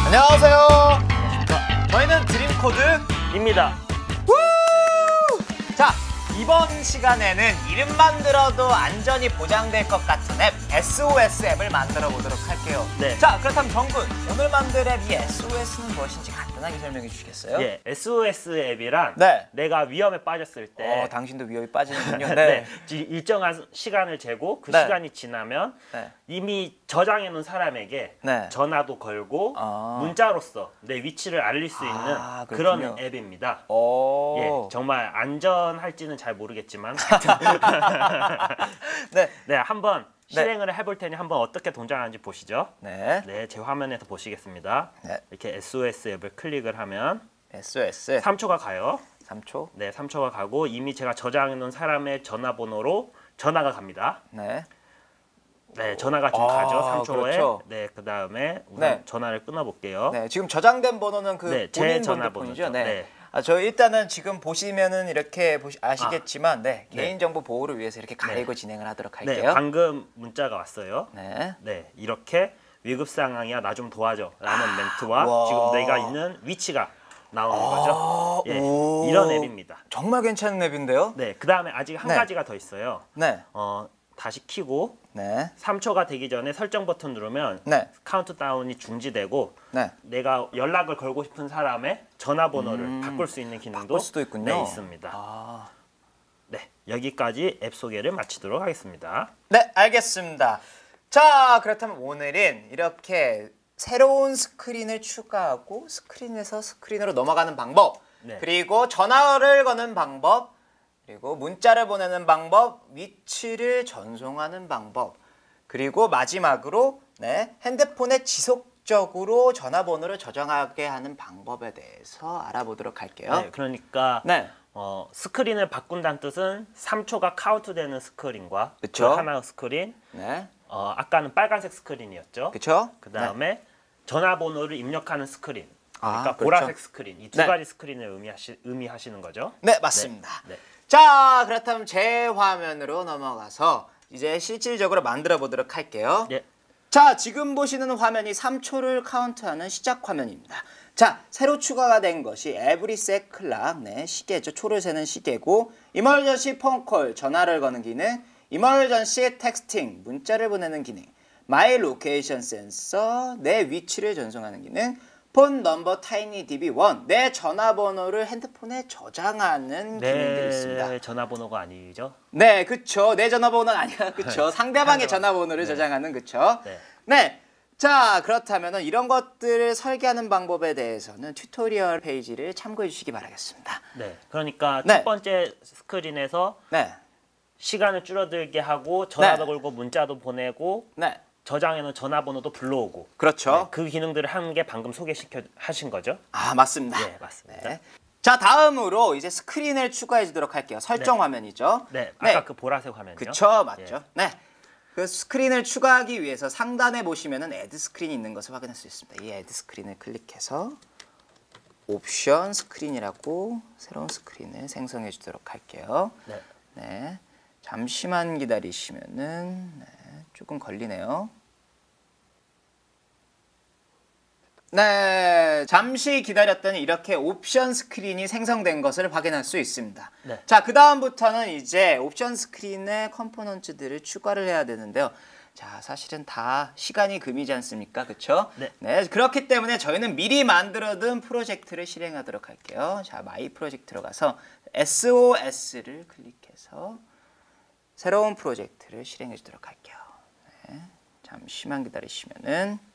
안녕하세요. 저희는 드림코드입니다. 자, 이번 시간에는 이름만 들어도 안전이 보장될 것 같은 앱, SOS 앱을 만들어 보도록 할게요. 네. 자, 그렇다면 정군, 오늘 만들 앱 이 SOS는 무엇인지 간단하게 설명해 주시겠어요? 예, SOS 앱이란 네. 내가 위험에 빠졌을 때 당신도 위협이 빠지는군요. 네. 일정한 시간을 재고 그 네. 시간이 지나면 네. 이미 저장해 놓은 사람에게 네. 전화도 걸고 문자로서 내 위치를 알릴 수 있는 그런 그렇군요. 앱입니다. 오. 예, 정말 안전할지는 잘 모르겠지만 네. 네, 한번 실행을 해볼 테니 한번 어떻게 동작하는지 보시죠. 네. 네, 제 화면에서 보시겠습니다. 네. 이렇게 SOS 앱을 클릭을 하면 SOS 3초가 가요. 3초. 네, 3초가 가고 이미 제가 저장해 놓은 사람의 전화번호로 전화가 갑니다. 네. 네, 전화가 지금 가죠. 3초에. 그렇죠. 네, 그다음에 우선 네. 전화를 끊어 볼게요. 네, 지금 저장된 번호는 그 네, 제 본인 전화번호죠. 핸드폰이죠. 네. 네. 저 일단은 지금 보시면은 이렇게 아시겠지만 네, 개인정보 보호를 위해서 이렇게 가리고 진행을 하도록 네, 할게요. 방금 문자가 왔어요. 네. 네, 이렇게 위급 상황이야, 나 좀 도와줘 라는 멘트와 와. 지금 내가 있는 위치가 나오는 거죠. 예, 오. 이런 앱입니다. 정말 괜찮은 앱인데요. 네, 그다음에 아직 한 네. 가지가 더 있어요. 네. 다시 켜고 네. 3초가 되기 전에 설정 버튼 누르면 네. 카운트다운이 중지되고 네. 내가 연락을 걸고 싶은 사람의 전화번호를 바꿀 수 있는 기능도 바꿀 수도 있군요. 네, 있습니다. 네, 여기까지 앱 소개를 마치도록 하겠습니다. 네, 알겠습니다. 자, 그렇다면 오늘은 이렇게 새로운 스크린을 추가하고 스크린에서 스크린으로 넘어가는 방법, 네. 그리고 전화를 거는 방법, 그리고 문자를 보내는 방법, 위치를 전송하는 방법, 그리고 마지막으로 핸드폰에 지속적으로 전화번호를 저장하게 하는 방법에 대해서 알아보도록 할게요. 네, 그러니까 네. 스크린을 바꾼다는 뜻은 3초가 카운트되는 스크린과 그쵸. 그 하나의 스크린, 네. 아까는 빨간색 스크린이었죠. 그렇죠? 그 다음에 전화번호를 입력하는 스크린, 그러니까 그렇죠. 보라색 스크린, 이 두 네. 가지 스크린을 의미하시는 거죠. 네, 맞습니다. 네. 자, 그렇다면 제 화면으로 넘어가서 이제 실질적으로 만들어 보도록 할게요. 네. 자, 지금 보시는 화면이 3초를 카운트하는 시작 화면입니다. 자, 새로 추가가 된 것이 에브리 세클락, 시계죠. 초를 세는 시계고, 이머전시 폰콜, 전화를 거는 기능, 이머전시 텍스팅, 문자를 보내는 기능, 마이 로케이션 센서, 내 위치를 전송하는 기능, 폰 넘버 타이니 DB1, 내 전화번호를 핸드폰에 저장하는 기능들이 있습니다. 내 전화번호가 아니죠? 네, 그쵸. 내 전화번호는 아니야, 그쵸. 상대방의 전화번호를 저장하는, 그쵸. 네. 네. 자, 그렇다면 이런 것들을 설계하는 방법에 대해서는 튜토리얼 페이지를 참고해 주시기 바라겠습니다. 네. 그러니까 네. 첫 번째 스크린에서 네. 시간을 줄어들게 하고 전화도 네. 걸고 문자도 보내고 네. 저장해놓은 전화번호도 불러오고 그렇죠. 네, 그 기능들을 한 게 방금 하신 거죠? 맞습니다. 네, 맞습니다. 네. 자, 다음으로 이제 스크린을 추가해 주도록 할게요. 설정 화면이죠. 네, 아까 그 보라색 화면이요. 그쵸, 맞죠. 예. 네. 그 스크린을 추가하기 위해서 상단에 보시면은 애드 스크린이 있는 것을 확인할 수 있습니다. 이 애드 스크린을 클릭해서 옵션 스크린이라고 새로운 스크린을 생성해 주도록 할게요. 네. 네. 잠시만 기다리시면은 조금 걸리네요. 네, 잠시 기다렸더니 이렇게 옵션 스크린이 생성된 것을 확인할 수 있습니다. 네. 자, 그 다음부터는 이제 옵션 스크린에 컴포넌트들을 추가를 해야 되는데요. 자, 사실은 다 시간이 금이지 않습니까? 그쵸? 네. 그렇기 때문에 저희는 미리 만들어둔 프로젝트를 실행하도록 할게요. 자, 마이 프로젝트로 가서 SOS를 클릭해서 새로운 프로젝트를 실행해 주도록 할게요. 네, 잠시만 기다리시면은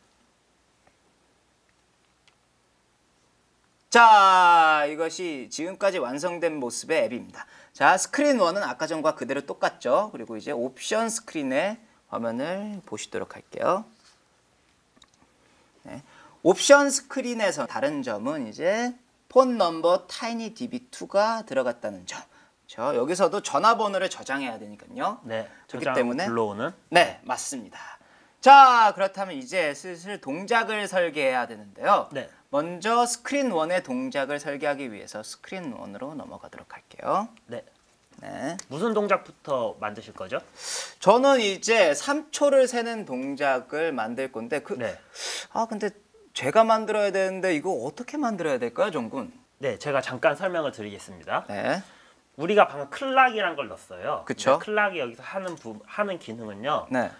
자, 이것이 지금까지 완성된 모습의 앱입니다. 자, 스크린 1은 아까 전과 그대로 똑같죠. 그리고 이제 옵션 스크린의 화면을 보시도록 할게요. 네. 옵션 스크린에서 다른 점은 이제 폰 넘버 타이니 DB2가 들어갔다는 점. 그렇죠? 여기서도 전화번호를 저장해야 되니까요. 네. 그렇기 때문에 불러오는. 네, 맞습니다. 자, 그렇다면 이제 슬슬 동작을 설계해야 되는데요. 네. 먼저 스크린 1의 동작을 설계하기 위해서 스크린 1으로 넘어가도록 할게요. 네. 네. 무슨 동작부터 만드실 거죠? 저는 이제 3초를 세는 동작을 만들 건데 네. 근데 제가 만들어야 되는데 이거 어떻게 만들어야 될까요, 정군? 네, 제가 잠깐 설명을 드리겠습니다. 네. 우리가 방금 클락이란 걸 넣었어요. 그쵸. 클락이 여기서 하는 기능은요. 네.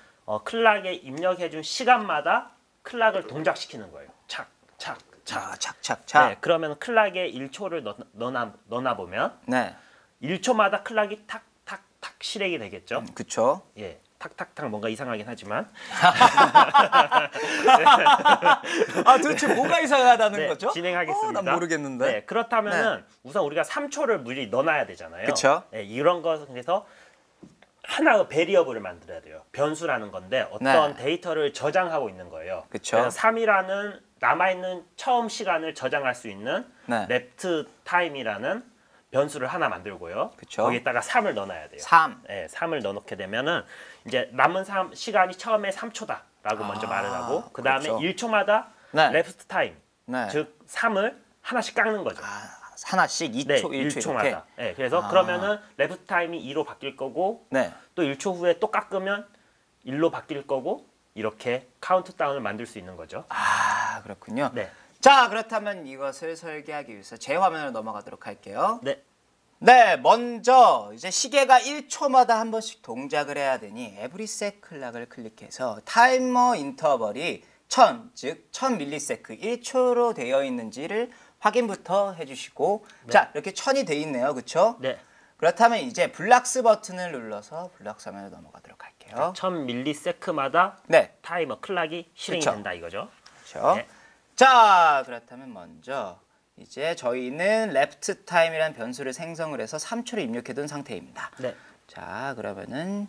클락에 입력해준 시간마다 클락을 동작시키는 거예요. 착, 착, 착. 자, 착착착. 네, 그러면 클락에 1초를 넣어놔 보면 네. 1초마다 클락이 탁탁탁 실행이 되겠죠. 그쵸. 예, 탁탁탁 뭔가 이상하긴 하지만. 아, 도대체 뭐가 이상하다는 네, 거죠? 진행하겠습니다. 난 모르겠는데. 네, 그렇다면은 우선 우리가 3초를 미리 넣어놔야 되잖아요. 그쵸. 네, 이런 것에서 하나의 베리어블을 만들어야 돼요. 변수라는 건데 어떤 네. 데이터를 저장하고 있는 거예요. 그쵸. 그래서 3이라는 남아있는 처음 시간을 저장할 수 있는 네. 레프트 타임이라는 변수를 하나 만들고요. 그쵸. 거기에다가 3을 넣어놔야 돼요. 3. 네, 3을 넣어놓게 되면은 이제 남은 시간이 처음에 3초다라고 먼저 말을 하고 그 다음에 그렇죠. 1초마다 네. 레프트 타임, 네. 즉 3을 하나씩 깎는 거죠. 아, 하나씩 2초, 네, 1초 이렇게. 1초마다. 네, 그래서 그러면은 레프트 타임이 2로 바뀔 거고 네. 또 1초 후에 또 깎으면 1로 바뀔 거고 이렇게 카운트다운을 만들 수 있는 거죠. 아, 그렇군요. 네. 자, 그렇다면 이것을 설계하기 위해서 제 화면으로 넘어가도록 할게요. 네. 네, 먼저 이제 시계가 1초마다 한 번씩 동작을 해야 되니 에브리셋 클락을 클릭해서 타이머 인터벌이 1000, 즉 1000밀리세크 1초로 되어 있는지를 확인부터 해주시고 자, 이렇게 1000이 돼 있네요. 그렇죠? 네. 그렇다면 이제 블락스 버튼을 눌러서 블락스 화면으로 넘어가도록 할게요. 1000밀리세크마다 네, 타이머 클락이 실행이 그쵸. 된다 이거죠. 그렇죠. 네. 자, 그렇다면 먼저 이제 저희는 레프트 타임이라는 변수를 생성을 해서 3초를 입력해 둔 상태입니다. 네. 자, 그러면은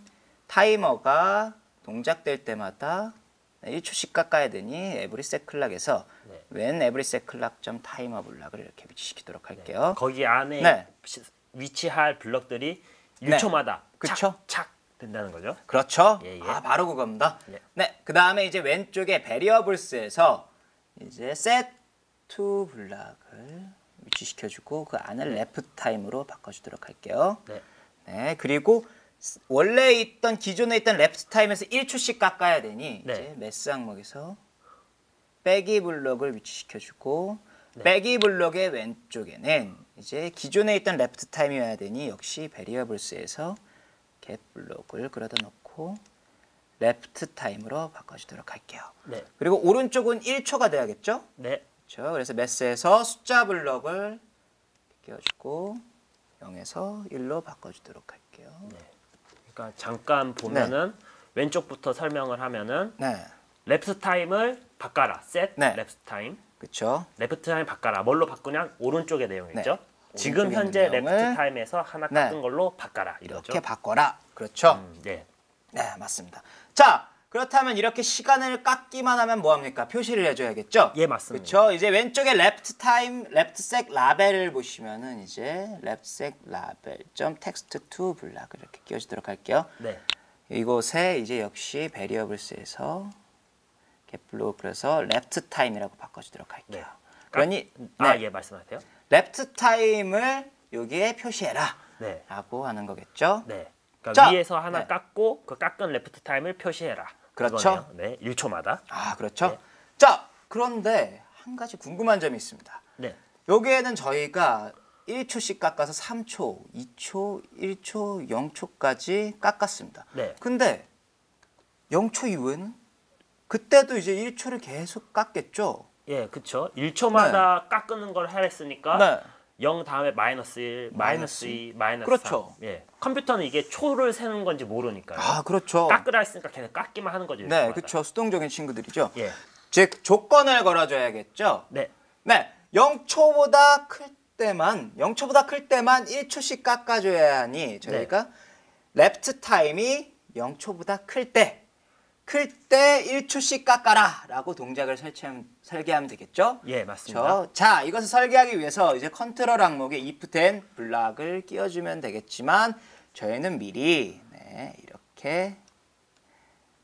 타이머가 동작될 때마다 1초씩 깎아야 되니 에브리셋 클락에서 네. 웬 에브리셋 클락 점 타이머 블락을 이렇게 위치시키도록 할게요. 거기 안에 네. 위치할 블럭들이 네. 1초마다 그쵸. 착 된다는 거죠. 그렇죠. 예, 예. 아, 바로 그겁니다. 네. 네. 그다음에 이제 왼쪽에 베리어블스에서 이제 set to 블락을 위치시켜 주고 그 안을 레프트 타임으로 바꿔 주도록 할게요. 네. 네. 그리고 원래 있던 기존에 있던 레프트 타임에서 1초씩 깎아야 되니 네. 이제 매스 항목에서 빼기 블록을 위치시켜 주고 빼기 블록의 왼쪽에는 이제 기존에 있던 레프트 타임이어야 되니 역시 베리어블스에서 겟 블록을 끌어다 놓고 레프트 타임으로 바꿔주도록 할게요. 네. 그리고 오른쪽은 1초가 돼야겠죠? 네. 그렇죠. 그래서 매스에서 숫자 블록을 끼워주고 0에서 1로 바꿔주도록 할게요. 그러니까 잠깐 보면은 왼쪽부터 설명을 하면은 네, 레프트 타임을 바꿔라. set 네. 레프트 타임. 그렇죠. 레프트 타임 바꿔라. 뭘로 바꾸냐? 오른쪽의 내용이죠. 네. 지금 오른쪽에 현재 있는 레프트 내용을 타임에서 하나 네. 깎은 걸로 바꿔라. 이거죠. 이렇게 바꿔라. 그렇죠. 네. 네, 맞습니다. 자, 그렇다면 이렇게 시간을 깎기만 하면 뭐합니까? 표시를 해줘야겠죠? 예, 맞습니다. 그렇죠. 이제 왼쪽에 레프트 타임, 레프트 색 라벨을 보시면은 이제 레프트 색 라벨 점 텍스트 투 블락을 이렇게 끼워주도록 할게요. 네. 이곳에 이제 역시 베리어블스에서 겟블록 그래서 레프트 타임이라고 바꿔주도록 할게요. 네. 그러니 아, 네, 예, 말씀하세요. 레프트 타임을 여기에 표시해라 네. 라고 하는 거겠죠? 네. 그러니까 자, 위에서 하나 네. 깎고 그 깎은 레프트 타임을 표시해라. 그렇죠. 그거네요. 네. 1초마다. 아, 그렇죠. 네. 자, 그런데 한 가지 궁금한 점이 있습니다. 네. 여기에는 저희가 1초씩 깎아서 3초, 2초, 1초, 0초까지 깎았습니다. 네. 근데 0초 이후에는 그때도 이제 1초를 계속 깎겠죠? 예, 그렇죠. 1초마다 깎는 걸 하랬으니까 네. 0 다음에 마이너스 1, 마이너스 2, 마이너스 그렇죠. 3. 예. 컴퓨터는 이게 초를 세는 건지 모르니까요. 아, 그렇죠. 깎으라 했으니까 걔네 깎기만 하는 거죠. 네, 1초마다. 그렇죠. 수동적인 친구들이죠. 예. 즉 조건을 걸어줘야겠죠. 네. 네, 0초보다 클 때만 1초씩 깎아줘야 하니 저희가 레프트 타임이 0초보다 클 때 1초씩 깎아라 라고 동작을 설계하면 되겠죠? 예, 맞습니다. 자, 이것을 설계하기 위해서 이제 컨트롤 항목에 if then 블락을 끼워주면 되겠지만 저희는 미리 이렇게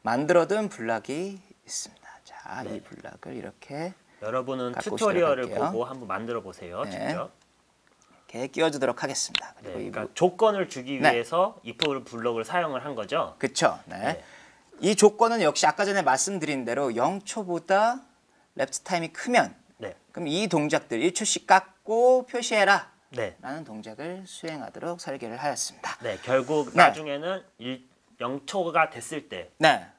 만들어둔 블락이 있습니다. 자, 이 블락을 이렇게 여러분은 갖고 튜토리얼을 시작할게요. 보고 한번 만들어 보세요. 네. 직접. 이렇게 끼워주도록 하겠습니다. 네, 그리고 이 그러니까 조건을 주기 네. 위해서 if 블록을 사용을 한 거죠. 그쵸. 네. 네. 이 조건은 역시 아까 전에 말씀드린 대로 0초보다 랩트 타임이 크면 네. 그럼 이 동작들 1초씩 깎고 표시해라 네. 라는 동작을 수행하도록 설계를 하였습니다. 네, 결국 네. 나중에는 0초가 됐을 때는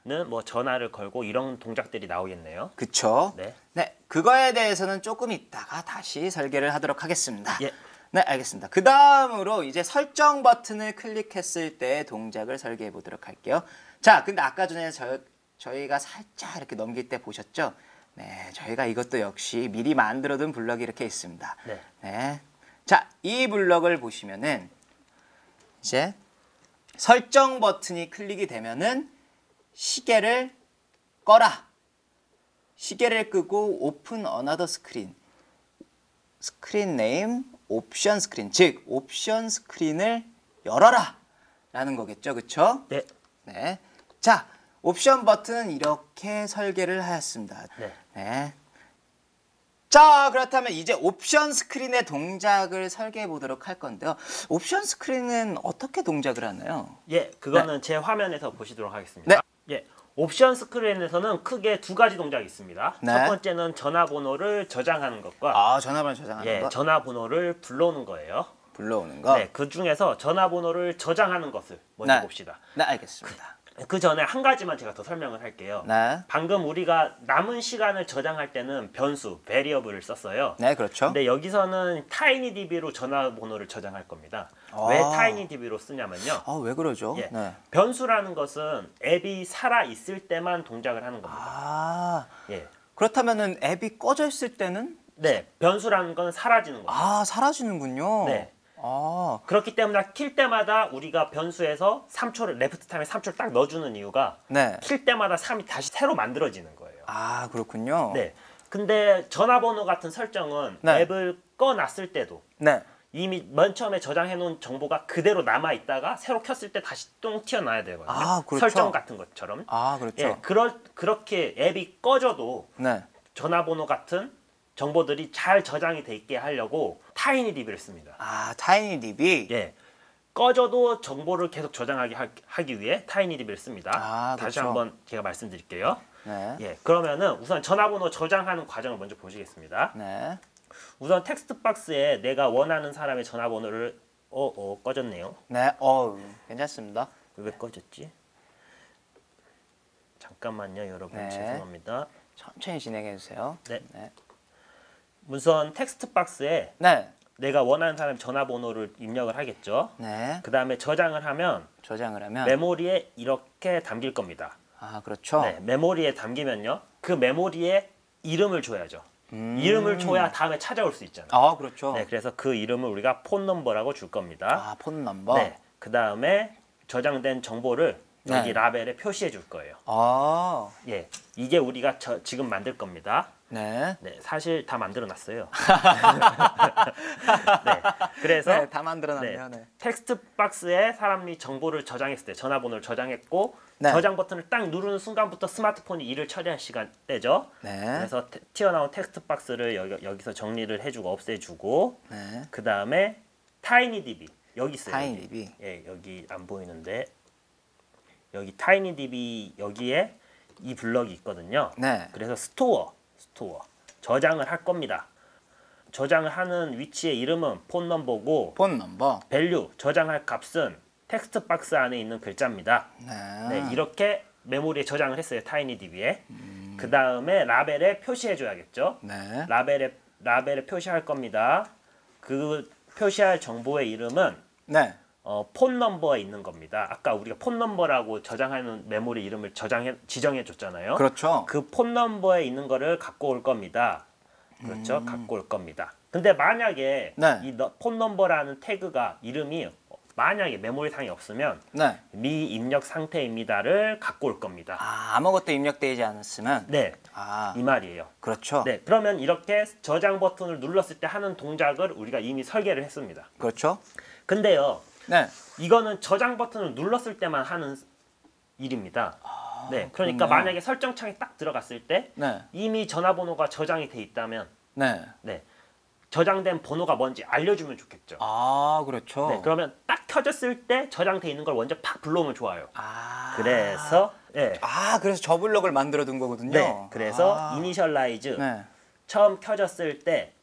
네, 뭐 전화를 걸고 이런 동작들이 나오겠네요. 그쵸. 네. 네, 그거에 대해서는 조금 있다가 다시 설계를 하도록 하겠습니다. 예. 네, 알겠습니다. 그 다음으로 이제 설정 버튼을 클릭했을 때 동작을 설계해 보도록 할게요. 자, 근데 아까 전에 저희가 살짝 이렇게 넘길 때 보셨죠? 네, 저희가 이것도 역시 미리 만들어둔 블럭이 이렇게 있습니다. 네. 네. 자, 이 블럭을 보시면은 이제 설정 버튼이 클릭이 되면은 시계를 꺼라. 시계를 끄고 오픈 어나더 스크린. 스크린 네임 옵션 스크린. 즉, 옵션 스크린을 열어라. 라는 거겠죠. 그쵸? 네. 네. 자, 옵션 버튼은 이렇게 설계를 하였습니다. 네. 네. 자, 그렇다면 이제 옵션 스크린의 동작을 설계해 보도록 할 건데요. 옵션 스크린은 어떻게 동작을 하나요? 예, 그거는 제 화면에서 보시도록 하겠습니다. 예. 옵션 스크린에서는 크게 두 가지 동작이 있습니다. 네. 첫 번째는 전화번호를 저장하는 것과 아, 전화번호 저장하는 예, 거? 전화번호를 불러오는 거예요. 불러오는 거? 네, 그 중에서 전화번호를 저장하는 것을 먼저 네. 봅시다. 네, 알겠습니다. 그 전에 한 가지만 제가 더 설명을 할게요. 네. 방금 우리가 남은 시간을 저장할 때는 변수, variable을 썼어요. 네, 그렇죠. 근데 여기서는 tinydb로 전화번호를 저장할 겁니다. 아. 왜 tinydb로 쓰냐면요. 아, 왜 그러죠? 예, 네. 변수라는 것은 앱이 살아 있을 때만 동작을 하는 겁니다. 아, 예, 그렇다면은 앱이 꺼져 있을 때는 네, 변수라는 건 사라지는 겁니다. 아, 사라지는군요. 네. 아, 그렇기 때문에 킬 때마다 우리가 변수에서 3초를 레프트 타임에 3초를 딱 넣어주는 이유가 네. 킬 때마다 3이 다시 새로 만들어지는 거예요. 아, 그렇군요. 네. 근데 전화번호 같은 설정은 네. 앱을 꺼놨을 때도 네. 이미 맨 처음에 저장해 놓은 정보가 그대로 남아 있다가 새로 켰을 때 다시 똥 튀어나와야 되거든요. 아, 그렇죠. 설정 같은 것처럼. 아, 그렇죠. 예, 그렇게 앱이 꺼져도 네. 전화번호 같은 정보들이 잘 저장이 돼 있게 하려고 타이니DB를 씁니다. 아, 타이니DB. 예. 꺼져도 정보를 계속 저장하게 하기 위해 타이니DB를 씁니다. 아, 다시 그렇죠. 한번 제가 말씀드릴게요. 네. 예, 그러면은 우선 전화번호 저장하는 과정을 먼저 보시겠습니다. 네. 우선 텍스트 박스에 내가 원하는 사람의 전화번호를 꺼졌네요. 네. 괜찮습니다. 왜 꺼졌지? 잠깐만요, 여러분. 네. 죄송합니다. 천천히 진행해 주세요. 네. 네. 우선 텍스트 박스에 네. 내가 원하는 사람 전화번호를 입력을 하겠죠. 네. 그 다음에 저장을 하면 저장을 하면 메모리에 이렇게 담길 겁니다. 아, 그렇죠. 네, 메모리에 담기면요. 그 메모리에 이름을 줘야죠. 이름을 줘야 다음에 찾아올 수 있잖아요. 아, 그렇죠. 네, 그래서 그 이름을 우리가 폰 넘버라고 줄 겁니다. 아, 폰 넘버. 네, 그 다음에 저장된 정보를 여기 네. 라벨에 표시해 줄 거예요. 아. 예, 이게 우리가 지금 만들 겁니다. 네. 네, 사실 다 만들어 놨어요. 네, 그래서 네, 다 만들어 놨네요. 네. 텍스트 박스에 사람이 정보를 저장했을 때 전화번호를 저장했고 네. 저장 버튼을 딱 누르는 순간부터 스마트폰이 일을 처리할 시간대죠. 네. 그래서 튀어나온 텍스트 박스를 여기서 정리를 해주고 없애주고 네. 그 다음에 타이니DB 여기 있어요. 타이니DB. 여기. 예, 여기 안 보이는데 여기 타이니DB 여기에 이 블럭이 있거든요. 네. 그래서 스토어 저장을 할 겁니다. 저장을 하는 위치의 이름은 폰 넘버고 폰 넘버. 밸류 저장할 값은 텍스트 박스 안에 있는 글자입니다. 네. 네, 이렇게 메모리에 저장을 했어요. 타이니DB에. 그 다음에 라벨에 표시해 줘야겠죠. 네. 라벨에 표시할 겁니다. 그 표시할 정보의 이름은 네. 폰 넘버에 있는 겁니다. 아까 우리가 폰 넘버라고 저장하는 메모리 이름을 지정해 줬잖아요. 그렇죠. 그 폰 넘버에 있는 거를 갖고 올 겁니다. 그렇죠? 갖고 올 겁니다. 근데 만약에 네. 이 폰 넘버라는 태그가 이름이 만약에 메모리상에 없으면 네. 미입력 상태입니다를 갖고 올 겁니다. 아, 아무것도 입력되지 않았으면 네, 아, 이 말이에요. 그렇죠. 네, 그러면 이렇게 저장 버튼을 눌렀을 때 하는 동작을 우리가 이미 설계를 했습니다. 그렇죠. 근데요, 네. 이거는 저장 버튼을 눌렀을 때만 하는 일입니다. 네, 그러니까 그렇네요. 만약에 설정창에 딱 들어갔을 때 네. 이미 전화번호가 저장이 돼 있다면 네. 네, 저장된 번호가 뭔지 알려주면 좋겠죠. 아, 그렇죠. 네, 그러면 딱 켜졌을 때 저장돼 있는 걸 먼저 팍 불러오면 좋아요. 아. 그래서 예. 그래서 저 블럭을 만들어 둔 거거든요. 네, 그래서 이니셜라이즈 네. 처음 켜졌을 때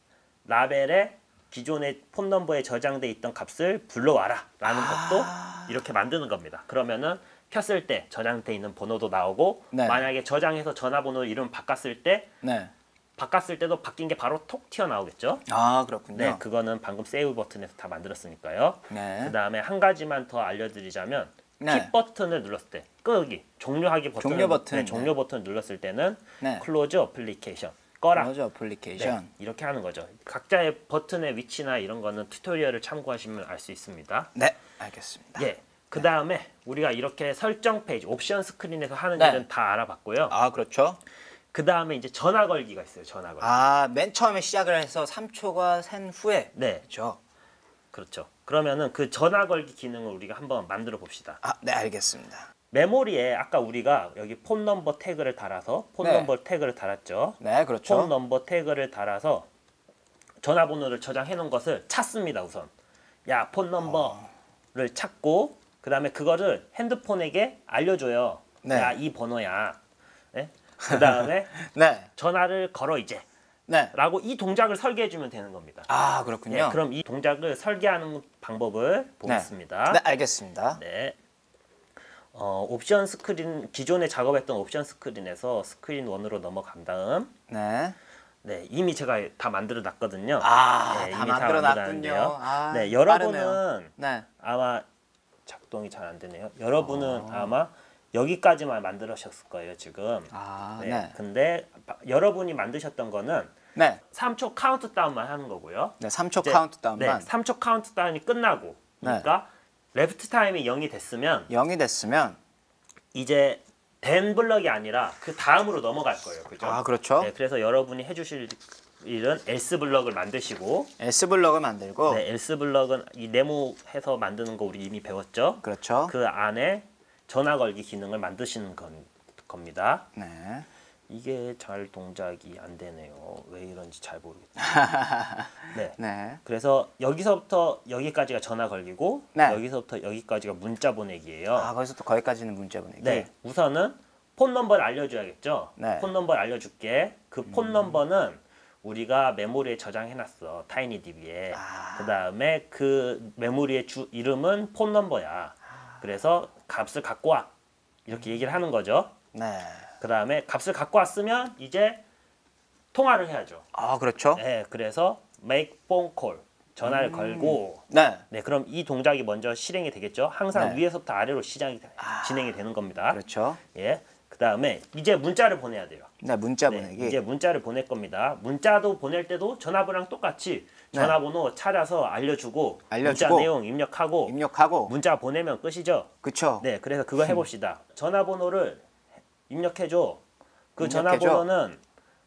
라벨에 기존의 폰 넘버에 저장돼 있던 값을 불러와라 라는 것도 이렇게 만드는 겁니다. 그러면은 켰을 때 저장돼 있는 번호도 나오고 네. 만약에 저장해서 전화번호 이름 바꿨을 때 네. 바꿨을 때도 바뀐 게 바로 톡 튀어나오겠죠. 아, 그렇군요. 네, 그거는 방금 세이브 버튼에서 다 만들었으니까요. 네. 그 다음에 한 가지만 더 알려드리자면 네. 킵 버튼을 눌렀을 때 끄기, 종료하기 버튼, 종료 버튼. 네, 종료 버튼 눌렀을 때는 네. 클로즈 어플리케이션 꺼라. 클로즈 어플리케이션. 네, 이렇게 하는 거죠. 각자의 버튼의 위치나 이런 거는 튜토리얼을 참고하시면 알 수 있습니다. 네, 알겠습니다. 예. 그 다음에 우리가 이렇게 설정 페이지, 옵션 스크린에서 하는 네. 일은 다 알아봤고요. 아, 그렇죠. 그 다음에 이제 전화 걸기가 있어요. 전화 걸기. 맨 처음에 시작을 해서 3초가 샌 후에. 네, 그렇죠. 그렇죠. 그러면은 그 전화 걸기 기능을 우리가 한번 만들어 봅시다. 네, 알겠습니다. 메모리에 아까 우리가 여기 폰 넘버 태그를 달아서 폰 네. 넘버 태그를 달았죠. 네, 그렇죠. 폰 넘버 태그를 달아서 전화번호를 저장해 놓은 것을 찾습니다. 우선 야, 폰 넘버를 찾고 그 다음에 그거를 핸드폰에게 알려줘요. 네. 야, 이 번호야. 네? 그 다음에 네. 전화를 걸어 이제 네. 라고 이 동작을 설계해 주면 되는 겁니다. 그렇군요. 네, 그럼 이 동작을 설계하는 방법을 보겠습니다. 네, 알겠습니다. 네. 옵션 스크린, 기존에 작업했던 옵션 스크린에서 스크린 1으로 넘어간 다음 네. 네, 이미 제가 다 만들어 놨거든요. 네, 다 이미 다 만들어 만들어놨는데요. 놨군요. 네, 여러분은 빠르네요. 네. 아마 작동이 잘 안 되네요. 여러분은 아마 여기까지만 만들으셨을 거예요, 지금. 네. 근데 여러분이 만드셨던 거는 네. 3초 카운트다운만 하는 거고요. 네, 3초 이제, 카운트다운만. 네, 3초 카운트다운이 끝나고 그러니까 레프트 타임이 0이 됐으면 0이 됐으면 이제 된 블럭이 아니라 그 다음으로 넘어갈 거예요. 그죠? 그렇죠. 네, 그래서 여러분이 해주실 일은 else 블럭을 만드시고 S 블럭을 만들고 네, else 블럭은 이 네모해서 만드는 거 우리 이미 배웠죠? 그렇죠. 그 안에 전화 걸기 기능을 만드시는 겁니다. 네. 이게 잘 동작이 안 되네요. 왜 이런지 잘 모르겠어요. 네. 네. 그래서 여기서부터 여기까지가 전화 걸기고 네. 여기서부터 여기까지가 문자 보내기예요. 거기서 또 거기까지는 문자 보내기. 네, 우선은 폰 넘버를 알려줘야겠죠. 네. 폰 넘버를 알려줄게. 그 폰 넘버는 우리가 메모리에 저장해놨어. 타이니DB에. 그 다음에 그 메모리의 주 이름은 폰 넘버야. 그래서 값을 갖고 와. 이렇게 얘기를 하는 거죠. 네. 그 다음에 값을 갖고 왔으면 이제 통화를 해야죠. 그렇죠. 네, 그래서 make phone call. 전화를 걸고 네. 네, 그럼 이 동작이 먼저 실행이 되겠죠. 항상 네. 위에서부터 아래로 진행이 되는 겁니다. 그렇죠. 예. 그다음에 이제 문자를 보내야 돼요. 네, 문자 네, 보내기. 이제 문자를 보낼 겁니다. 문자도 보낼 때도 전화번호랑 똑같이 전화번호 찾아서 알려주고 문자 내용 입력하고 문자 보내면 끝이죠. 그렇죠. 네, 그래서 그거 해봅시다. 전화번호를 입력해줘. 그 전화번호는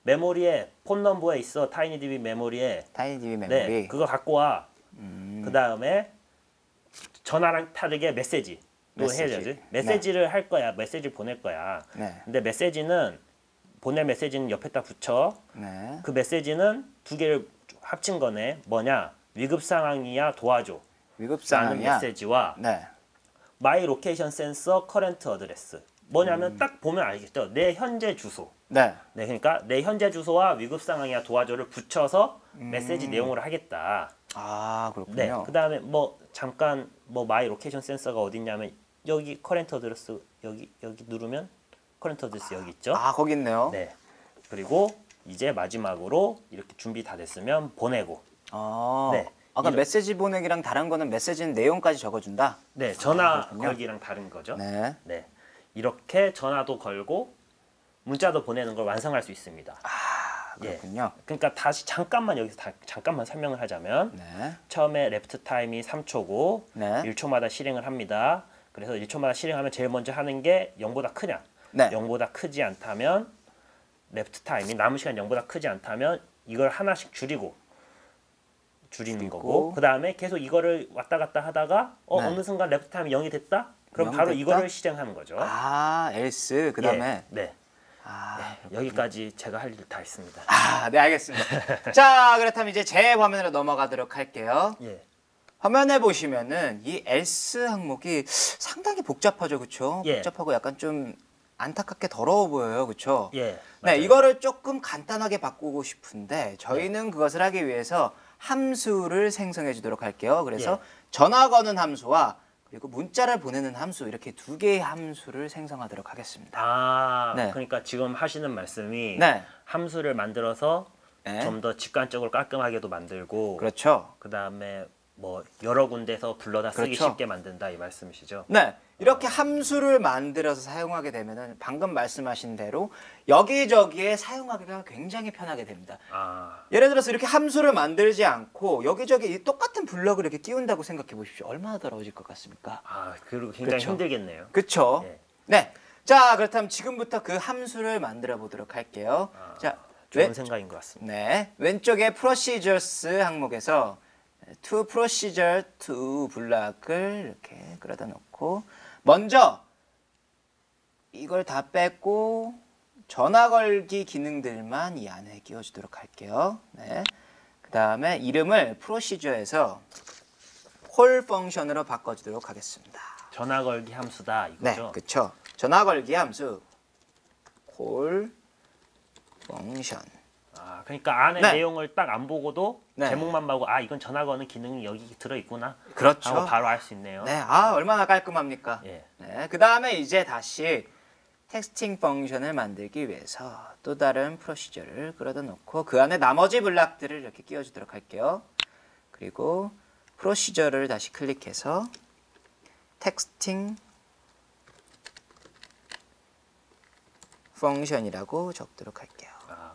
메모리에 폰 넘버에 있어. 타이니DB 메모리에. 타이니DB 메모리. 네, 그거 갖고 와. 그 다음에 전화랑 다르게 메시지. 또 해야지. 메시지를 할 거야. 메시지를 보낼 거야. 네. 근데 메시지는 보낼 메시지는 옆에다 붙여. 네. 그 메시지는 두 개를 합친 거네. 뭐냐? 위급 상황이야 도와줘. 위급 라는 상황이야. 메시지와 네. My Location Sensor Current Address. 뭐냐면 딱 보면 알겠죠. 내 현재 주소. 네. 네, 그러니까 내 현재 주소와 위급 상황이야 도와줘를 붙여서 메시지 내용으로 하겠다. 그렇군요. 네. 그다음에 뭐 잠깐 뭐 마이 로케이션 센서가 어디 있냐면 여기 커렌트 어드레스 여기 누르면 커렌트 어드레스 여기 있죠. 거기 있네요. 네. 그리고 이제 마지막으로 이렇게 준비 다 됐으면 보내고. 네. 아까 메시지 보내기랑 다른 거는 메시지는 내용까지 적어준다. 네, 전화 걸기랑 다른 거죠. 네. 네. 이렇게 전화도 걸고 문자도 보내는 걸 완성할 수 있습니다. 그렇군요. 그러니까 다시 잠깐만 여기서 잠깐만 설명을 하자면 네. 처음에 레프트 타임이 3초고 네. 1초마다 실행을 합니다. 그래서 1초마다 실행하면 제일 먼저 하는 게 0보다 크냐. 네. 0보다 크지 않다면 레프트 타임이 남은 시간 0보다 크지 않다면 이걸 하나씩 줄이는 거고 그 다음에 계속 이거를 왔다 갔다 하다가 어느 순간 레프트 타임이 0이 됐다? 그럼 0이 바로 됐다? 이거를 실행하는 거죠. else 그 다음에 네. 여기까지 제가 할 일 다 했습니다. 네, 알겠습니다. 자, 그렇다면 이제 제 화면으로 넘어가도록 할게요. 예. 화면에 보시면은 이 else 항목이 상당히 복잡하죠, 그렇죠? 예. 복잡하고 약간 좀 안타깝게 더러워 보여요, 그렇죠? 예. 네, 맞아요. 이거를 조금 간단하게 바꾸고 싶은데 저희는 그것을 하기 위해서 함수를 생성해 주도록 할게요. 그래서 전화 거는 함수와 그리고 문자를 보내는 함수 이렇게 두 개의 함수를 생성하도록 하겠습니다. 네. 그러니까 지금 하시는 말씀이 네. 함수를 만들어서 네. 좀 더 직관적으로 깔끔하게도 만들고 그렇죠. 그다음에 뭐 여러 군데서 불러다 쓰기 그렇죠. 쉽게 만든다 이 말씀이시죠? 네, 이렇게 함수를 만들어서 사용하게 되면은 방금 말씀하신 대로 여기저기에 사용하기가 굉장히 편하게 됩니다. 예를 들어서 이렇게 함수를 만들지 않고 여기저기 똑같은 블럭을 이렇게 띄운다고 생각해 보십시오. 얼마나 더러워질 것 같습니까? 그리고 굉장히 그쵸? 힘들겠네요. 그렇죠. 예. 네, 자 그렇다면 지금부터 그 함수를 만들어 보도록 할게요. 자, 좋은 생각인 것 같습니다. 네, 왼쪽에 procedures 항목에서 to procedure to 블락을 이렇게 끌어다 놓고 먼저 이걸 다 빼고 전화 걸기 기능들만 이 안에 끼워주도록 할게요. 네. 그 다음에 이름을 procedure에서 call 펑션으로 바꿔주도록 하겠습니다. 전화 걸기 함수다 네, 이거죠? 그렇죠. 전화 걸기 함수 call 펑션. 그러니까 안에 네. 내용을 딱 안 보고도 네. 제목만 보고 이건 전화 거는 기능이 여기 들어 있구나. 그렇죠. 하고 바로 알 수 있네요. 네, 얼마나 깔끔합니까? 예. 네, 그 다음에 이제 다시 텍스팅 펑션을 만들기 위해서 또 다른 프로시저를 끌어다 놓고 그 안에 나머지 블락들을 이렇게 끼워주도록 할게요. 그리고 프로시저를 다시 클릭해서 텍스팅 펑션이라고 적도록 할게요.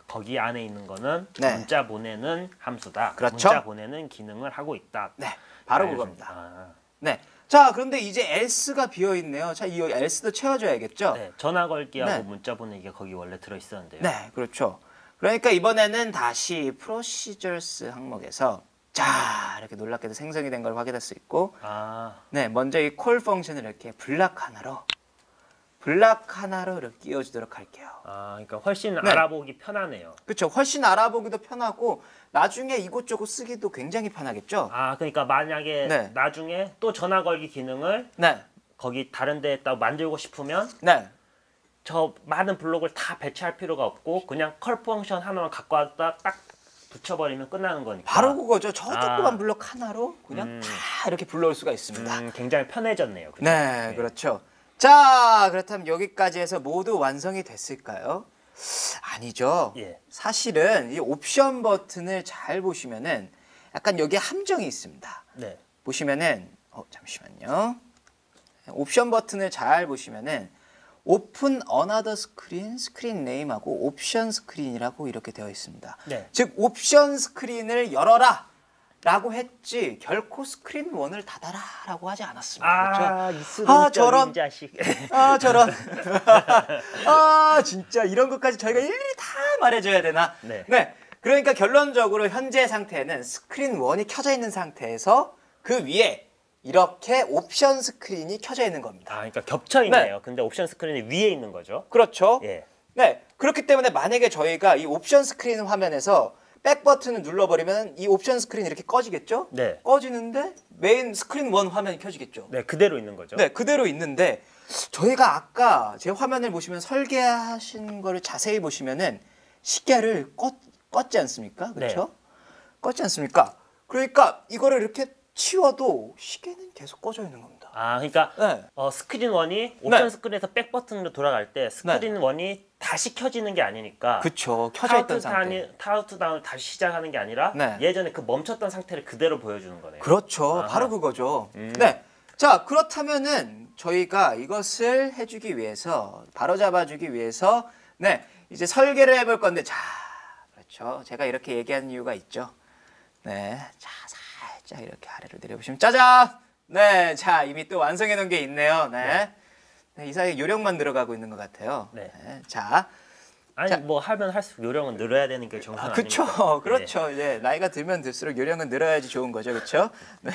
거기 안에 있는 거는 네. 문자 보내는 함수다. 그렇죠. 문자 보내는 기능을 하고 있다. 네, 바로 알겠습니다. 그겁니다. 네, 자 그런데 이제 else가 비어 있네요. 자, 이 else도 채워줘야겠죠? 네, 전화 걸기하고 네. 문자 보내기가 거기 원래 들어 있었는데요. 네, 그렇죠. 그러니까 이번에는 다시 procedures 항목에서 자 이렇게 놀랍게도 생성이 된 걸 확인할 수 있고, 네, 먼저 이 call 펑션을 이렇게 블락 하나로 이렇게 끼워주도록 할게요. 그러니까 훨씬 네. 알아보기 편하네요. 그렇죠. 훨씬 알아보기도 편하고 나중에 이곳저곳 쓰기도 굉장히 편하겠죠. 그러니까 만약에 네. 나중에 또 전화 걸기 기능을 네, 거기 다른 데에다 만들고 싶으면 네, 저 많은 블록을 다 배치할 필요가 없고 그냥 컬 펑션 하나만 갖고 왔다 딱 붙여버리면 끝나는 거니까. 바로 그거죠. 저 조그만 블록 하나로 그냥 다 이렇게 불러올 수가 있습니다. 굉장히 편해졌네요. 그죠? 네, 그렇죠. 자, 그렇다면 여기까지 해서 모두 완성이 됐을까요? 아니죠. 예. 사실은 이 옵션 버튼을 잘 보시면은 약간 여기에 함정이 있습니다. 네. 보시면은 잠시만요. 옵션 버튼을 잘 보시면은 오픈 어나더 스크린, 스크린 네임하고 옵션 스크린이라고 이렇게 되어 있습니다. 네. 즉 옵션 스크린을 열어라 라고 했지 결코 스크린 1을 닫아라 라고 하지 않았습니다. 그렇죠? 이스름적인 저런. 자식. 저런. 진짜 이런 것까지 저희가 일일이 다 말해줘야 되나? 네. 그러니까 결론적으로 현재 상태는 스크린 1이 켜져 있는 상태에서 그 위에 이렇게 옵션 스크린이 켜져 있는 겁니다. 그러니까 겹쳐 있네요. 근데 옵션 스크린이 위에 있는 거죠. 그렇죠. 예. 네. 그렇기 때문에 만약에 저희가 이 옵션 스크린 화면에서 백 버튼을 눌러버리면 이 옵션 스크린이 이렇게 꺼지겠죠? 네. 꺼지는데 메인 스크린 1 화면이 켜지겠죠? 네, 그대로 있는 거죠. 네, 그대로 있는데 저희가 아까 제 화면을 보시면 설계하신 거를 자세히 보시면은 시계를 껐지 않습니까? 그렇죠? 껐지 않습니까? 그러니까 이거를 이렇게 치워도 시계는 계속 꺼져 있는 겁니다. 그러니까 네. 스크린 1이 옵션 네. 스크린에서 백 버튼으로 돌아갈 때 스크린 1이 다시 켜지는 게 아니니까 그쵸. 켜져 있던 상태. 카운트다운을 다시 시작하는 게 아니라 네. 예전에 그 멈췄던 상태를 그대로 보여주는 거네요. 그렇죠. 바로 그거죠. 음. 네. 자, 그렇다면은 저희가 이것을 해주기 위해서 바로잡아주기 위해서 네 이제 설계를 해볼 건데 자, 그렇죠. 제가 이렇게 얘기하는 이유가 있죠. 네, 자 살짝 이렇게 아래로 내려보시면 짜잔. 네, 자 이미 또 완성해 놓은 게 있네요. 네. 이 사이에 요령만 들어가고 있는 것 같아요. 네. 자. 자. 뭐 하면 할수록 요령은 늘어야 되는 게 정상 그렇죠. 아닙니까? 그렇죠. 네. 나이가 들면 들수록 요령은 늘어야지 좋은 거죠. 그렇죠? 네.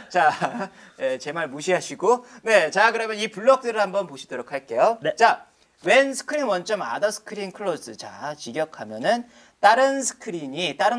자, 제 말 무시하시고 네. 자, 그러면 이 블록들을 한번 보시도록 할게요. 네. 자, when 스크린 원점 other 스크린 클로즈. 자, 직역하면은 다른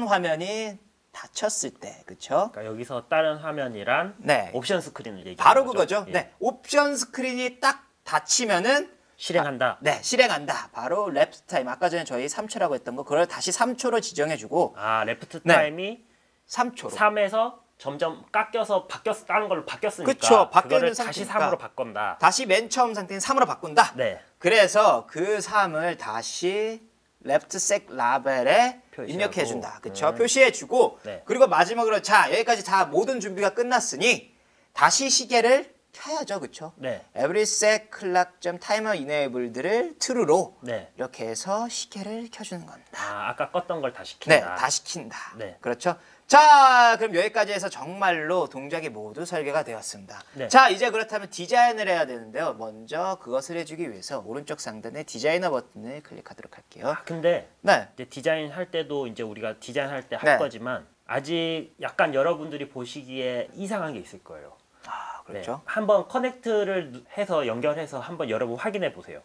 화면이 닫혔을 때, 그쵸? 그러니까 여기서 다른 화면이란 네. 옵션 스크린을 얘기하는 바로 거죠. 그거죠. 예. 네. 옵션 스크린이 딱 닫히면은 실행한다. 네, 실행한다. 바로 레프트 타임. 아까 전에 저희 3초라고 했던 거, 그걸 다시 3초로 지정해주고, 아, 레프트 네. 타임이 3초로. 3에서 점점 깎여서 다른 걸로 바뀌었으니까 그쵸, 바뀌어 그거를 있는 다시 상태니까. 3으로 바꾼다. 다시 맨 처음 상태인 3으로 바꾼다. 네. 그래서 그 3을 다시 레프트 색 라벨에 표시하고. 입력해준다. 그쵸? 표시해주고, 네. 그리고 마지막으로 자, 여기까지 다 모든 준비가 끝났으니 다시 시계를 켜야죠. 그쵸? 네. every sec clock timer enabled를 true로 네. 이렇게 해서 시계를 켜주는 겁니다. 아, 아까 껐던 걸 다시 네, 킨다. 다시 킨다. 네. 그렇죠? 자, 그럼 여기까지 해서 정말로 동작이 모두 설계가 되었습니다. 네. 자, 이제 그렇다면 디자인을 해야 되는데요. 먼저 그것을 해주기 위해서 오른쪽 상단에 디자이너 버튼을 클릭하도록 할게요. 아, 근데 네, 이제 디자인 할 때도 이제 우리가 디자인할 때 할 네. 거지만 아직 약간 여러분들이 보시기에 이상한 게 있을 거예요. 아, 네. 그렇죠. 한번 커넥트를 해서 연결해서 한번 여러분 확인해 보세요.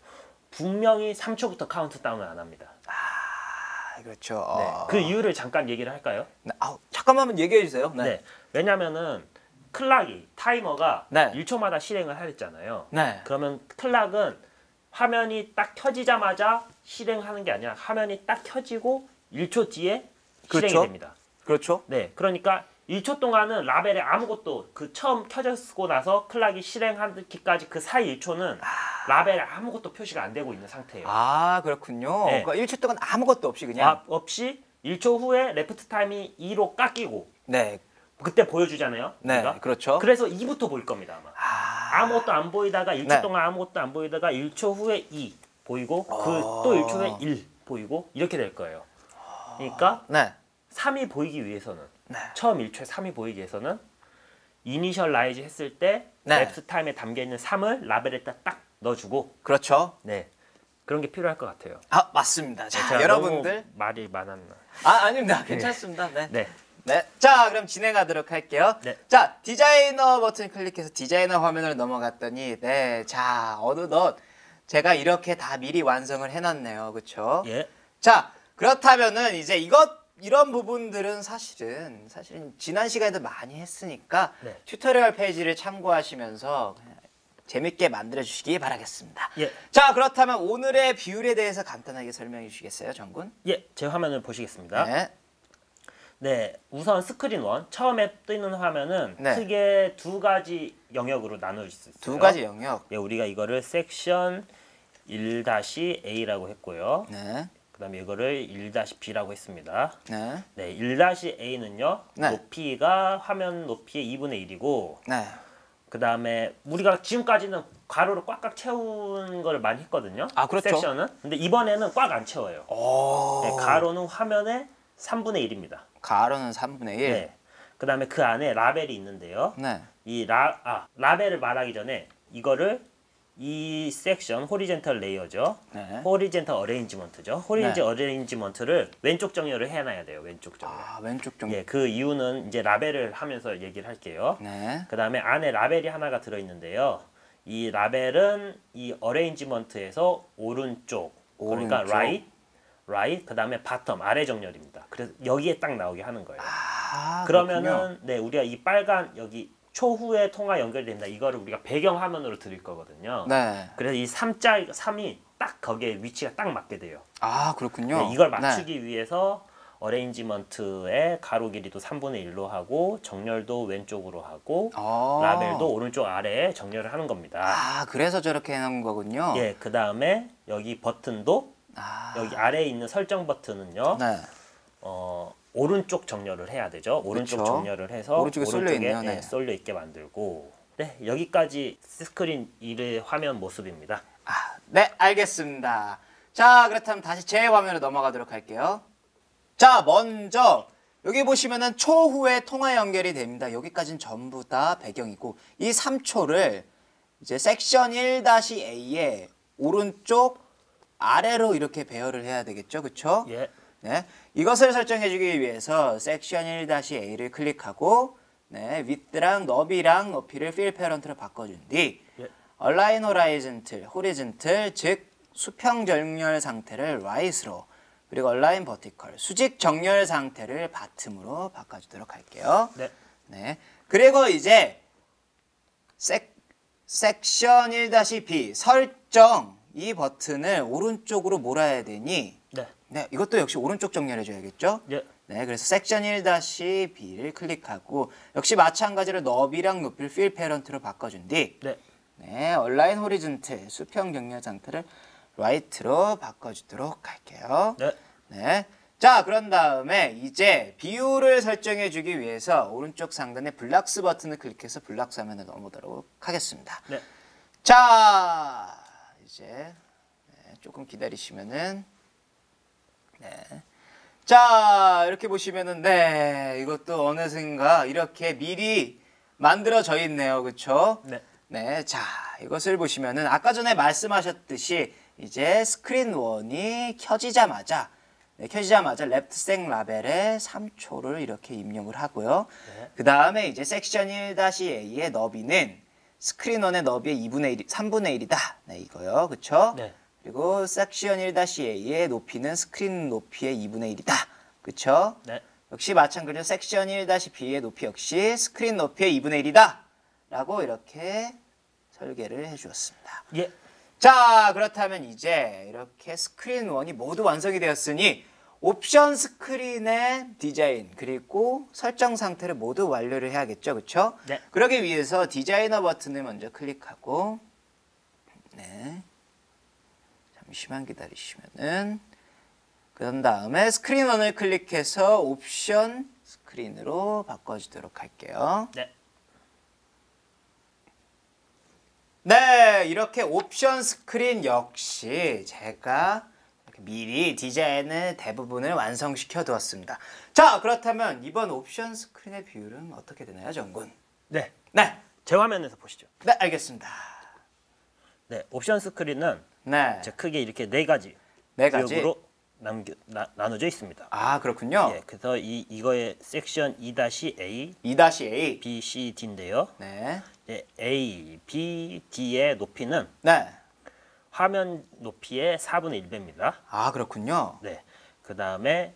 분명히 3초부터 카운트다운을 안 합니다. 아, 그렇죠. 네. 그 이유를 잠깐 얘기를 할까요? 네, 잠깐만 얘기해 주세요. 네. 네. 왜냐면은 타이머가 네. 1초마다 실행을 하잖아요. 네. 그러면 클락은 화면이 딱 켜지자마자 실행하는 게 아니라 화면이 딱 켜지고 1초 뒤에 실행이 그렇죠. 됩니다. 그렇죠. 네. 그러니까 1초 동안은 라벨에 아무것도 그 처음 켜졌고 나서 클락이 실행하기까지 그 사이 1초는 라벨에 아무것도 표시가 안 되고 있는 상태예요. 아, 그렇군요. 네. 그러니까 1초 동안 아무것도 없이 그냥. 없이 1초 후에 레프트 타임이 2로 깎이고 네. 그때 보여주잖아요. 네, 우리가. 그렇죠. 그래서 2부터 보일 겁니다. 아마. 아무것도 안 보이다가 1초 네. 동안 아무것도 안 보이다가 1초 후에 2 보이고 그 또 1초 후에 1 보이고 이렇게 될 거예요. 그러니까 네. 3이 보이기 위해서는 네. 처음 1초에 3이 보이기 위해서는 이니셜라이즈 했을 때 네. 랩스 타임에 담겨 있는 3을 라벨에다 딱 넣어주고 그렇죠. 네 그런 게 필요할 것 같아요. 아, 맞습니다. 자, 제가 여러분들. 너무 말이 많았나? 아닙니다. 괜찮습니다. 네. 네. 네. 자, 그럼 진행하도록 할게요. 네. 자, 디자이너 버튼 클릭해서 디자이너 화면으로 넘어갔더니, 네. 자, 어느덧 제가 이렇게 다 미리 완성을 해놨네요. 그쵸? 예. 자, 그렇다면은 이제 이런 부분들은 사실은 지난 시간에도 많이 했으니까 네. 튜토리얼 페이지를 참고하시면서 그냥 재밌게 만들어 주시기 바라겠습니다. 예. 자, 그렇다면 오늘의 비율에 대해서 간단하게 설명해 주시겠어요, 정군? 예. 제 화면을 보시겠습니다. 네. 네, 우선 스크린 1 처음에 뜨는 화면은 네. 크게 두 가지 영역으로 나눠질 수 있어요. 두 가지 영역. 예, 우리가 이거를 섹션 1-A라고 했고요. 네. 그다음에 이거를 1-B라고 했습니다. 네. 네, 1-A는요. 네. 높이가 화면 높이의 2분의 1이고 네. 그다음에 우리가 지금까지는 가로를 꽉꽉 채운 걸 많이 했거든요. 아, 그렇죠. 섹션은. 근데 이번에는 꽉 안 채워요. 오. 네, 가로는 화면의 3분의 1입니다. 가로는 3분의 1. 네. 그다음에 그 안에 라벨이 있는데요. 네. 라벨을 말하기 전에 이거를 이 섹션 호리젠털 레이어죠. 네. 호리젠털 어레인지먼트죠. 호리젠털 네. 어레인지먼트를 왼쪽 정렬을 해놔야 돼요. 왼쪽 정렬. 아, 왼쪽 좀. 예, 그 이유는 이제 라벨을 하면서 얘기를 할게요. 네. 그다음에 안에 라벨이 하나가 들어 있는데요. 이 라벨은 이 어레인지먼트에서 오른쪽, 그러니까 right, 그다음에 bottom 아래 정렬입니다. 그래서 여기에 딱 나오게 하는 거예요. 아, 그러면은 그렇군요. 네, 우리가 이 빨간 여기 초후에 통화 연결이 된다. 이거를 우리가 배경 화면으로 드릴 거거든요. 네. 그래서 이 3이 딱 거기에 위치가 딱 맞게 돼요. 아, 그렇군요. 네, 이걸 맞추기 위해서 어레인지먼트의 가로 길이도 3분의 1로 하고 정렬도 왼쪽으로 하고 라벨도 오른쪽 아래에 정렬을 하는 겁니다. 아, 그래서 저렇게 해놓은 거군요. 예, 그 다음에 여기 버튼도 여기 아래에 있는 설정 버튼은요. 네. 오른쪽 정렬을 해야 되죠. 오른쪽 그쵸. 정렬을 해서 오른쪽에 쏠려 있네요. 네. 쏠려 있게 만들고 네, 여기까지 스크린 1의 화면 모습입니다. 아, 네, 알겠습니다. 자, 그렇다면 다시 제 화면으로 넘어가도록 할게요. 자, 먼저 여기 보시면은 초후에 통화 연결이 됩니다. 여기까지는 전부 다 배경이고 이 3초를 이제 섹션 1-A의 오른쪽 아래로 이렇게 배열을 해야 되겠죠. 그쵸? 예. 네. 이것을 설정해 주기 위해서 섹션 1-A를 클릭하고 네, width랑 너비랑 높이를 fill parent로 바꿔준 뒤 예. align horizontal, 즉 수평 정렬 상태를 right으로 그리고 align vertical 수직 정렬 상태를 bottom으로 바꿔주도록 할게요. 네. 네. 그리고 이제 섹션 1-B 설정 이 버튼을 오른쪽으로 몰아야 되니 네. 네, 이것도 역시 오른쪽 정렬해 줘야겠죠? 예. 네, 그래서 섹션 1-B를 클릭하고 역시 마찬가지로 너비랑 높이를 fill parent로 바꿔준 뒤 네. 네, align horizontal 수평 정렬 상태를 right로 바꿔주도록 할게요. 네. 네. 자, 그런 다음에 이제 비율을 설정해 주기 위해서 오른쪽 상단에 블락스 버튼을 클릭해서 블락스 화면에 넘어가도록 하겠습니다. 네. 자, 이제 네, 조금 기다리시면은 네. 자, 이렇게 보시면은 네, 이것도 어느샌가 이렇게 미리 만들어져 있네요. 그렇죠? 네. 네. 자, 이것을 보시면은 아까 전에 말씀하셨듯이 이제 스크린 1이 켜지자마자 레프트 색 라벨에 3초를 이렇게 입력을 하고요. 네. 그 다음에 이제 섹션 1-A의 너비는 스크린 1의 너비의 3분의 1이다. 네, 이거요. 그쵸? 네. 그리고 섹션 1-A의 높이는 스크린 높이의 2분의 1이다. 그쵸? 네. 역시 마찬가지로 섹션 1-B의 높이 역시 스크린 높이의 2분의 1이다. 라고 이렇게 설계를 해주었습니다. 예. 자, 그렇다면 이제 이렇게 스크린 1이 모두 완성이 되었으니 옵션 스크린의 디자인 그리고 설정 상태를 모두 완료를 해야겠죠. 그렇죠? 네. 그러기 위해서 디자이너 버튼을 먼저 클릭하고 네. 잠시만 기다리시면은 그런 다음에 스크린 1을 클릭해서 옵션 스크린으로 바꿔주도록 할게요. 네. 네, 이렇게 옵션 스크린 역시 제가 이렇게 미리 디자인을 대부분을 완성시켜 두었습니다. 자, 그렇다면 이번 옵션 스크린의 비율은 어떻게 되나요, 정군? 네. 네, 제 화면에서 보시죠. 네, 알겠습니다. 네. 옵션 스크린은 네, 제 크게 이렇게 네 가지 네 가지. 구역으로 나눠져 있습니다. 아, 그렇군요. 예, 그래서 이거의 섹션 2-A, 2-A. B, C, D인데요. 네, 예, A, B, D의 높이는 네. 화면 높이의 4분의 1배입니다. 아, 그렇군요. 네. 그 다음에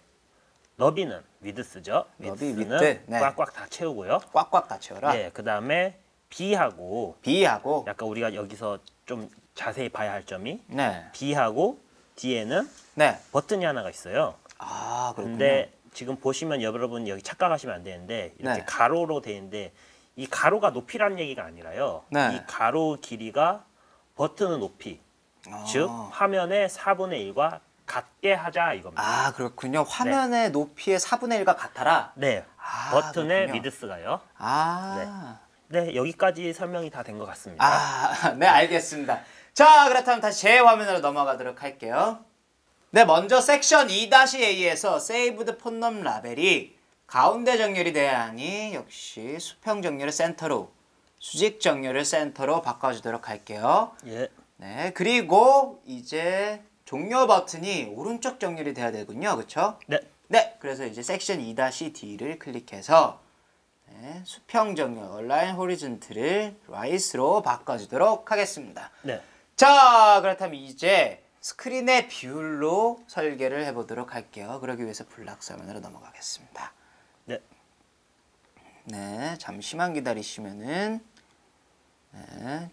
너비는 위드스죠. 너비, 위드스는 위드, 네. 꽉꽉 다 채우고요. 꽉꽉 다 채워라. 예, 그 다음에 B하고 B하고 약간 우리가 여기서 좀 자세히 봐야 할 점이 네, B하고 D에는 네. 버튼이 하나가 있어요. 아, 그렇군요. 근데 지금 보시면 여러분 여기 착각하시면 안 되는데 이렇게 네. 가로로 돼 있는데 이 가로가 높이라는 얘기가 아니라요. 네. 이 가로 길이가 버튼의 높이, 아. 즉 화면의 4분의 1과 같게 하자 이겁니다. 아, 그렇군요. 화면의 높이의 4분의 1과 같아라. 네, 아, 버튼의 그렇군요. 미드스가요. 아. 네, 여기까지 설명이 다 된 것 같습니다. 아, 네, 알겠습니다. 자, 그렇다면 다시 제 화면으로 넘어가도록 할게요. 네, 먼저 섹션 2-A에서 세이브드 폰넘 라벨이 가운데 정렬이 돼야 하니 역시 수평 정렬을 센터로, 수직 정렬을 센터로 바꿔주도록 할게요. 예, 네, 그리고 이제 종료 버튼이 오른쪽 정렬이 돼야 되군요. 그렇죠? 네, 네, 그래서 이제 섹션 2-D를 클릭해서 네, 수평 정렬, 얼라인 호리즌트를 right로 바꿔주도록 하겠습니다. 네, 자, 그렇다면 이제 스크린의 비율로 설계를 해보도록 할게요. 그러기 위해서 블락스 화면으로 넘어가겠습니다. 네, 네, 잠시만 기다리시면은 네.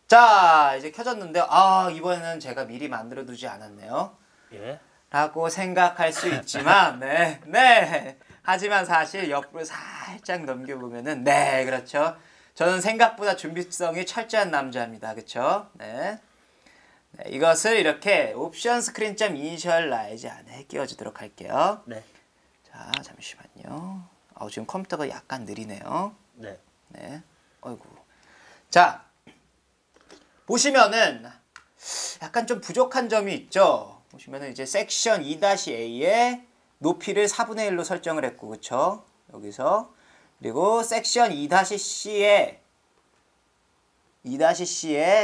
자, 이제 켜졌는데 아, 이번에는 제가 미리 만들어 두지 않았네요. 예, 라고 생각할 수 있지만 네, 네. 하지만 사실 옆으로 살짝 넘겨보면은 네, 그렇죠. 저는 생각보다 준비성이 철저한 남자입니다. 그렇죠? 네. 네, 이것을 이렇게 옵션 스크린.이니셜라이즈 안에 끼워주도록 할게요. 네, 자, 잠시만요. 지금 컴퓨터가 약간 느리네요. 네, 네. 어이구. 자, 보시면은 약간 좀 부족한 점이 있죠. 보시면은 이제 섹션 2-A의 높이를 4분의 1로 설정을 했고, 그쵸? 여기서. 그리고 섹션 2-C의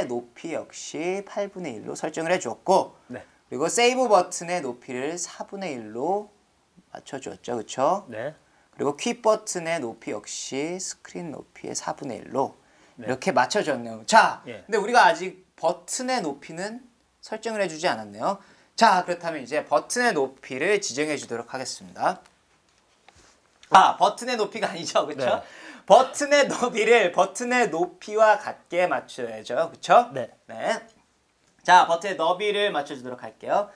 높이 역시 8분의 1로 설정을 해주었고, 네, 그리고 세이브 버튼의 높이를 4분의 1로 맞춰주었죠. 그쵸? 네, 그리고 퀵 버튼의 높이 역시 스크린 높이의 4분의 1로 네. 이렇게 맞춰줬네요. 자, 예. 근데 우리가 아직 버튼의 높이는 설정을 해주지 않았네요. 자, 그렇다면 이제 버튼의 높이를 지정해 주도록 하겠습니다. 아, 버튼의 높이가 아니죠, 그렇죠? 네. 버튼의 높이와 같게 맞춰야죠, 그렇죠? 네. 네. 자, 버튼의 너비를 맞춰주도록 할게요.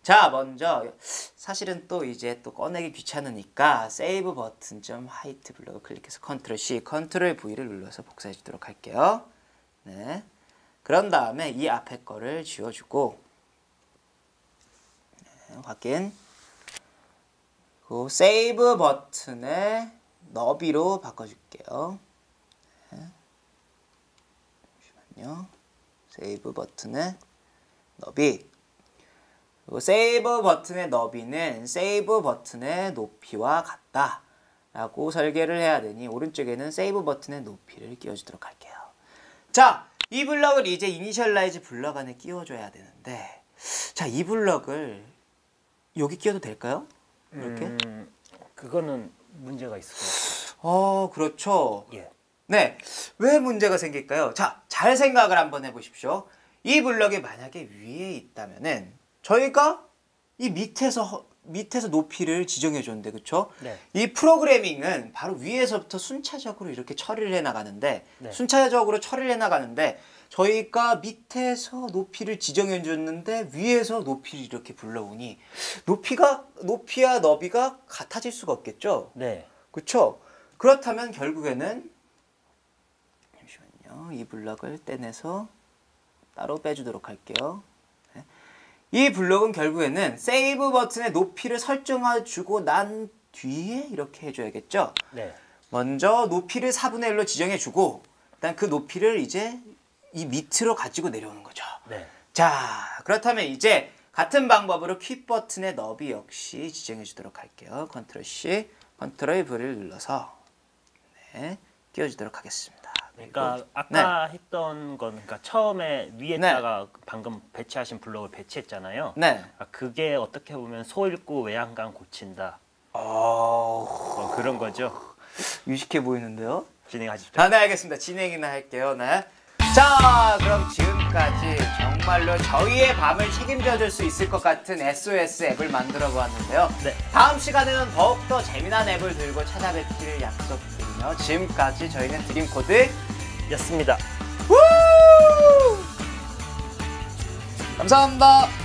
자, 먼저 사실은 또 이제 또 꺼내기 귀찮으니까 세이브 버튼 점 하이트 블럭을 클릭해서 컨트롤 C, 컨트롤 V를 눌러서 복사해 주도록 할게요. 네. 그런 다음에 이 앞에 거를 지워주고 네, 확인. 그 세이브 버튼의 너비로 바꿔줄게요. 네. 잠시만요. 세이브 버튼의 너비. 그리고 세이브 버튼의 너비는 세이브 버튼의 높이와 같다 라고 설계를 해야 되니 오른쪽에는 세이브 버튼의 높이를 끼워주도록 할게요. 자, 이 블럭을 이제 이니셜라이즈 블럭 안에 끼워줘야 되는데, 자, 이 블럭을 여기 끼워도 될까요? 이렇게? 그거는 문제가 있을 것 같아요. 그렇죠. 예. 네, 왜 문제가 생길까요? 자, 잘 생각을 한번 해보십시오. 이 블럭이 만약에 위에 있다면은 저희가 이 밑에서 높이를 지정해 줬는데, 그쵸? 네. 이 프로그래밍은 바로 위에서부터 순차적으로 이렇게 처리를 해 나가는데, 네. 순차적으로 처리를 해 나가는데, 저희가 밑에서 높이를 지정해 줬는데 위에서 높이를 이렇게 불러오니 높이와 너비가 같아질 수가 없겠죠? 네. 그쵸? 그렇다면 결국에는 잠시만요. 이 블럭을 떼내서 따로 빼주도록 할게요. 네. 이 블럭은 결국에는 세이브 버튼의 높이를 설정해주고 난 뒤에 이렇게 해줘야겠죠? 네. 먼저 높이를 4분의 1로 지정해주고 일단 그 높이를 이제 이 밑으로 가지고 내려오는 거죠. 네. 자, 그렇다면 이제 같은 방법으로 퀵 버튼의 너비 역시 지정해 주도록 할게요. 컨트롤 C, 컨트롤 V를 눌러서 네, 끼워주도록 하겠습니다. 그러니까 아까 했던 건 그러니까 처음에 위에다가 방금 배치하신 블록을 배치했잖아요. 네. 그게 어떻게 보면 소잃고 외양간 고친다. 그런 거죠. 유식해 보이는데요? 진행하십시오. 네, 알겠습니다. 진행이나 할게요. 네. 자, 그럼 지금까지 정말로 저희의 밤을 책임져 줄 수 있을 것 같은 SOS 앱을 만들어 보았는데요. 네. 다음 시간에는 더욱더 재미난 앱을 들고 찾아뵙기를 약속드리며 지금까지 저희는 드림코드였습니다. 였습니다. 감사합니다.